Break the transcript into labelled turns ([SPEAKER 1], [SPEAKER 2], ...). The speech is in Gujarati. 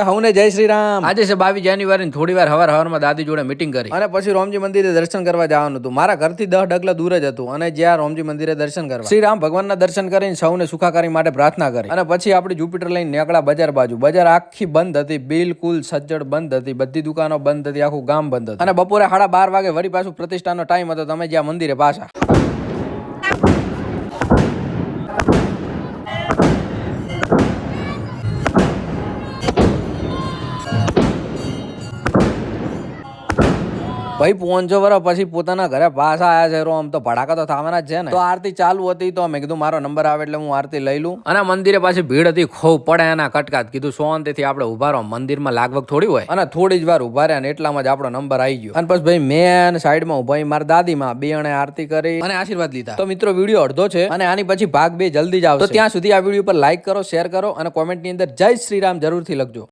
[SPEAKER 1] હવને જય શ્રી રામ.
[SPEAKER 2] આજે છે 22 જાન્યુઆરી. થોડી વાર હવારમાં દાદી જોડે મીટિંગ કરી
[SPEAKER 1] અને પછી રોમજી મંદિરે દર્શન કરવા જવાનું હતું. મારા ઘરથી 10 ડગલા દૂર જ હતું અને જ્યાં રોમજી મંદિરે દર્શન કરવા શ્રી રામ ભગવાનના દર્શન કરીને સૌને સુખાકારી માટે પ્રાર્થના કરી અને પછી આપણી જુપિટર લઈને નીકળ્યા બજાર બાજુ. બજાર આખી બંધ હતી, બિલકુલ સજ્જડ બંધ હતી, બધી દુકાનો બંધ હતી, આખું ગામ બંધ હતું. અને બપોરે 12:30 વાગે વળી પાછું પ્રતિષ્ઠાનો ટાઈમ હતો. તમે જ્યાં મંદિરે પાછા ભાઈ 500 વર્ષ પછી પોતાના ઘરે પાછા આયા છે. આમ તો ભડાકા તો થવાના જ છે ને. તો આરતી ચાલુ હતી તો મેં કીધું મારો નંબર આવે એટલે હું આરતી લઈ લઉં. અને મંદિરે પાછી ભીડ હતી, ખૂબ પડે એના કટકાટ. કીધું શાંતિથી આપણે ઉભા રહો, મંદિરમાં લાગવગ થોડી હોય. અને થોડી જ વાર ઉભા રહ્યા ને એટલામાં જ આપણો નંબર આવી ગયો. અને પછી ભાઈ મેં સાઈડમાં ઉભા મારા દાદીમાં બે જણે આરતી કરી અને આશીર્વાદ લીધા. તો મિત્રો વિડીયો અડધો છે અને આની પછી ભાગ 2 જલ્દી જ આવશે. તો ત્યાં સુધી આ વિડીયો પર લાઈક કરો, શેર કરો અને કોમેન્ટની અંદર જય શ્રી રામ જરૂરથી લખજો.